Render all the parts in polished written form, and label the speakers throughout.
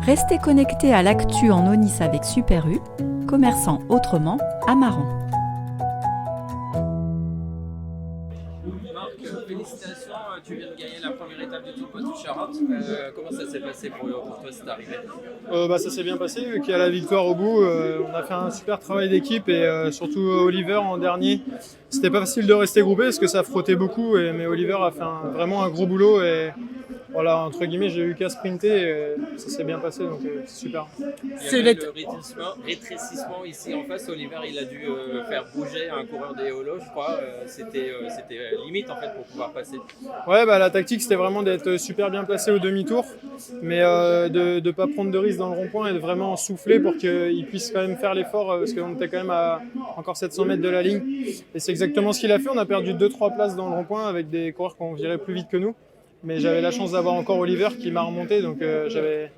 Speaker 1: Restez connectés à l'actu en Aunis avec Super U, commerçant autrement à Maran.
Speaker 2: Marc, félicitations, tu viens de gagner la première étape du Tour Poitou-Charentes. Comment ça s'est passé pour toi cette arrivée?
Speaker 3: Ça s'est bien passé, vu qu'il y a la victoire au bout. On a fait un super travail d'équipe et surtout Oliver en dernier. C'était pas facile de rester groupé parce que ça frottait beaucoup, mais Oliver a fait vraiment un gros boulot. Et voilà, entre guillemets, j'ai eu qu'à sprinter et ça s'est bien passé, donc c'est super.
Speaker 2: Il y avait le rétrécissement ici en face. Oliver, il a dû faire bouger un coureur des Holo, je crois. C'était limite en fait pour pouvoir passer.
Speaker 3: Ouais, la tactique c'était vraiment d'être super bien placé au demi-tour, mais de ne pas prendre de risques dans le rond-point et de vraiment souffler pour qu'il puisse quand même faire l'effort parce qu'on était quand même à encore 700 mètres de la ligne. Et c'est exactement ce qu'il a fait. On a perdu 2-3 places dans le rond-point avec des coureurs qui ont viré plus vite que nous. Mais j'avais la chance d'avoir encore Oliver qui m'a remonté, donc j'avais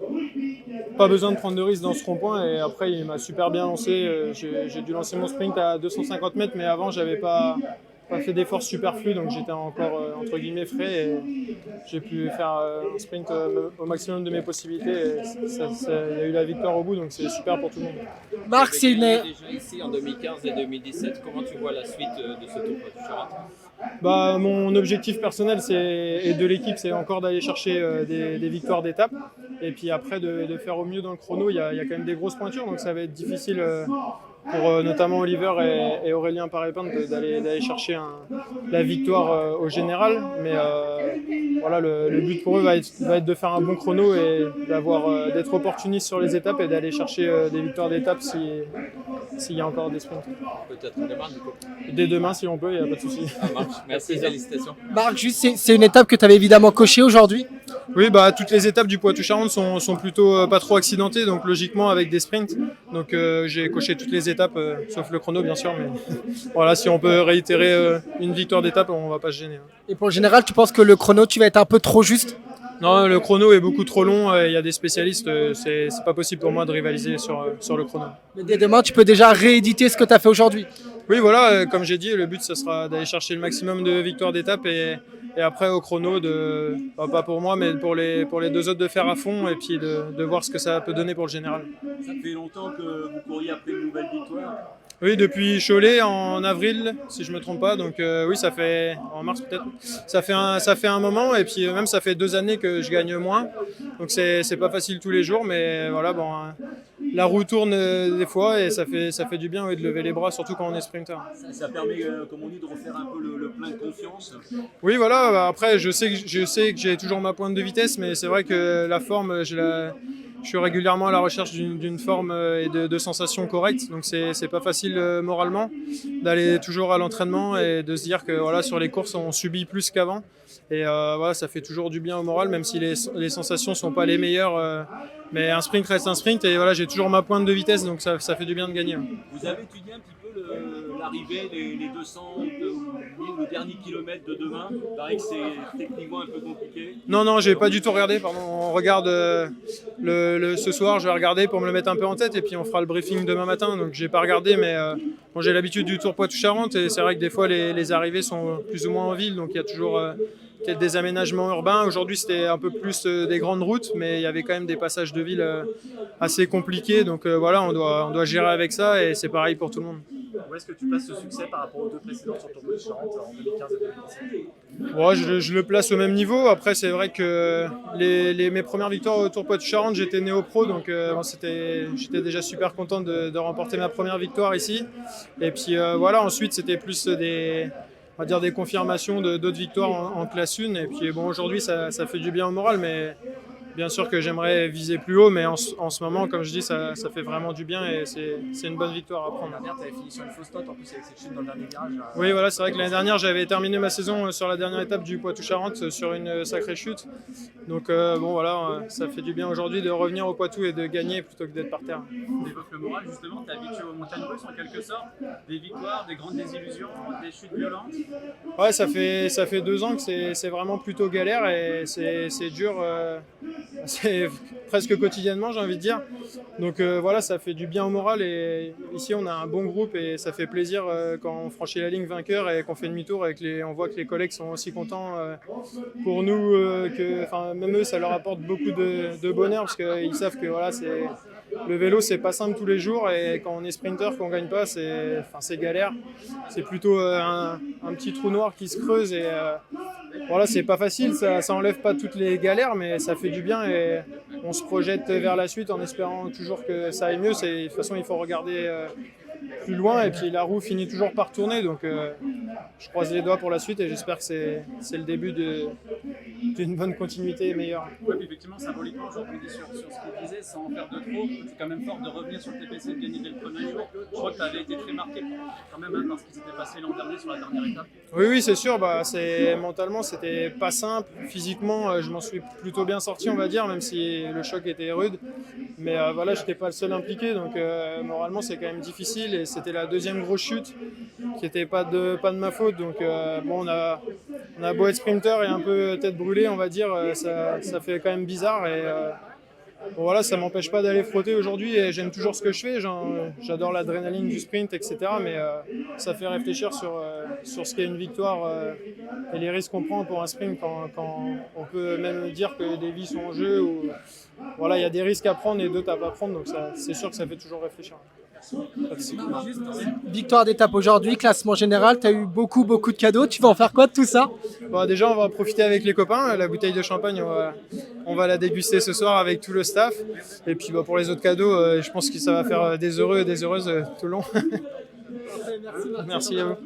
Speaker 3: pas besoin de prendre de risques dans ce rond-point. Et après, il m'a super bien lancé. J'ai dû lancer mon sprint à 250 mètres, mais avant, j'avais pas fait d'efforts superflus, donc j'étais encore entre guillemets frais. Et j'ai pu faire un sprint au maximum de mes possibilités. Et il y a eu la victoire au bout, donc c'est super pour tout le monde.
Speaker 2: Marc, c'est déjà ici en 2015 et 2017. Comment tu vois la suite de ce Tour Poitou-Charentes?
Speaker 3: Mon objectif personnel et de l'équipe, c'est encore d'aller chercher des victoires d'étape. Et puis après, de faire au mieux dans le chrono. Il y a quand même des grosses pointures, donc ça va être difficile pour notamment Oliver et Aurélien Paré-Pinte d'aller chercher la victoire au général. Mais voilà, le but pour eux va être de faire un bon chrono et d'être opportuniste sur les étapes et d'aller chercher des victoires d'étape s'il y a encore des sprints.
Speaker 2: Peut-être demain, du coup.
Speaker 3: Dès demain, si on peut, il n'y a pas de souci.
Speaker 2: Ça marche. Merci, félicitations.
Speaker 4: Marc, juste, c'est une étape que tu avais évidemment cochée aujourd'hui?
Speaker 3: Oui, toutes les étapes du Poitou-Charentes sont plutôt pas trop accidentées, donc logiquement avec des sprints. Donc j'ai coché toutes les étapes, sauf le chrono bien sûr, mais voilà, si on peut réitérer une victoire d'étape, on va pas se gêner.
Speaker 4: Et pour le général, tu penses que le chrono, tu vas être un peu trop juste?
Speaker 3: Non, le chrono est beaucoup trop long, il y a des spécialistes, c'est pas possible pour moi de rivaliser sur le chrono.
Speaker 4: Mais dès demain, tu peux déjà rééditer ce que tu as fait aujourd'hui?
Speaker 3: Oui, voilà, comme j'ai dit, le but, ce sera d'aller chercher le maximum de victoires d'étape et après au chrono, pas pour moi, mais pour les deux autres, de faire à fond et puis de voir ce que ça peut donner pour le général.
Speaker 5: Ça fait longtemps que vous couriez après une nouvelle victoire?
Speaker 3: Oui, depuis Cholet en avril, si je me trompe pas. Donc oui, ça fait en mars peut-être. Ça fait un moment et puis même ça fait 2 années que je gagne moins. Donc c'est pas facile tous les jours, mais voilà, la roue tourne des fois et ça fait du bien de lever les bras, surtout quand on est sprinter.
Speaker 5: Ça permet, comme on dit, de refaire un peu le plein de confiance.
Speaker 3: Oui, voilà. Après, je sais que j'ai toujours ma pointe de vitesse, mais c'est vrai que la forme, je suis régulièrement à la recherche d'une forme et de sensations correctes, donc c'est pas facile moralement d'aller toujours à l'entraînement et de se dire que voilà, sur les courses on subit plus qu'avant et voilà, ça fait toujours du bien au moral, même si les sensations sont pas les meilleures, mais un sprint reste un sprint et voilà, j'ai toujours ma pointe de vitesse, donc ça fait du bien de gagner.
Speaker 5: Vous avez étudié un petit peu l'arrivée, les 200 le dernier kilomètre de demain? Il paraît que c'est techniquement un peu compliqué.
Speaker 3: Non, j'ai pas du tout regardé. Pardon. On regarde ce soir, je vais regarder pour me le mettre un peu en tête et puis on fera le briefing demain matin. Donc j'ai pas regardé, mais j'ai l'habitude du Tour Poitou-Charentes et c'est vrai que des fois les arrivées sont plus ou moins en ville, donc il y a toujours des aménagements urbains. Aujourd'hui c'était un peu plus des grandes routes, mais il y avait quand même des passages de ville assez compliqués. Donc voilà, on doit gérer avec ça et c'est pareil pour tout le monde.
Speaker 6: Où est-ce que tu places ce succès par rapport aux deux précédents sur ton Poitou-Charentes en 2015 et 2017?
Speaker 3: Ouais, je le place au même niveau. Après, c'est vrai que mes premières victoires au Tour Poitou-Charentes, j'étais néo-pro, donc j'étais déjà super content de remporter ma première victoire ici. Et puis voilà, ensuite, c'était plus des confirmations d'autres victoires en classe 1. Et puis bon, aujourd'hui, ça fait du bien au moral, mais bien sûr que j'aimerais viser plus haut, mais en ce moment, comme je dis, ça fait vraiment du bien et c'est une bonne victoire à prendre.
Speaker 6: L'année dernière, tu avais fini sur une fausse note, en plus avec cette chute dans le dernier virage.
Speaker 3: Oui, voilà, c'est vrai que l'année dernière, j'avais terminé ma saison sur la dernière étape du Poitou-Charentes sur une sacrée chute. Donc bon, voilà, ça fait du bien aujourd'hui de revenir au Poitou et de gagner plutôt que d'être par terre.
Speaker 6: Tu évoques le moral, justement, tu es habitué aux montagnes russes en quelque sorte, des victoires, des grandes désillusions, des chutes violentes.
Speaker 3: Ouais, ça fait 2 ans que c'est vraiment plutôt galère et c'est dur c'est presque quotidiennement, j'ai envie de dire. Donc voilà, ça fait du bien au moral et ici on a un bon groupe et ça fait plaisir quand on franchit la ligne vainqueur et qu'on fait demi-tour et on voit que les collègues sont aussi contents pour nous, même eux ça leur apporte beaucoup de bonheur parce qu'ils savent que voilà, le vélo c'est pas simple tous les jours et quand on est sprinter, qu'on gagne pas, c'est galère. C'est plutôt un petit trou noir qui se creuse et voilà, c'est pas facile, ça enlève pas toutes les galères mais ça fait du bien et on se projette vers la suite en espérant toujours que ça aille mieux. De toute façon il faut regarder plus loin et puis la roue finit toujours par tourner donc je croise les doigts pour la suite et j'espère que c'est le début d'une bonne continuité meilleure.
Speaker 6: Oui, effectivement, symboliquement, je rebondis sur ce qu'il disait, sans en faire de trop. C'est quand même fort de revenir sur le TPC et de gagner dès le premier jour. Je crois que tu avais été très marqué quand même par ce qui s'était passé l'an dernier sur la dernière étape.
Speaker 3: Oui, c'est sûr. Mentalement, c'était pas simple. Physiquement, je m'en suis plutôt bien sorti, on va dire, même si le choc était rude. Mais voilà, je n'étais pas le seul impliqué, donc moralement, c'est quand même difficile. Et c'était la deuxième grosse chute qui n'était pas de ma faute. Donc bon, on a beau être sprinter et un peu tête brûlée, on va dire, ça fait quand même bizarre. Et bon, voilà, ça m'empêche pas d'aller frotter aujourd'hui et j'aime toujours ce que je fais. J'adore l'adrénaline du sprint, etc. Mais ça fait réfléchir sur ce qu'est une victoire et les risques qu'on prend pour un sprint quand on peut même dire que des vies sont en jeu. Voilà, il y a des risques à prendre et d'autres à pas prendre. Donc c'est sûr que ça fait toujours réfléchir.
Speaker 4: Victoire d'étape aujourd'hui, classement général, tu as eu beaucoup de cadeaux. Tu vas en faire quoi de tout ça?
Speaker 3: Bon, déjà, on va profiter avec les copains. La bouteille de champagne, on va la déguster ce soir avec tout le staff. Et puis pour les autres cadeaux, je pense que ça va faire des heureux et des heureuses tout le long. Merci à vous.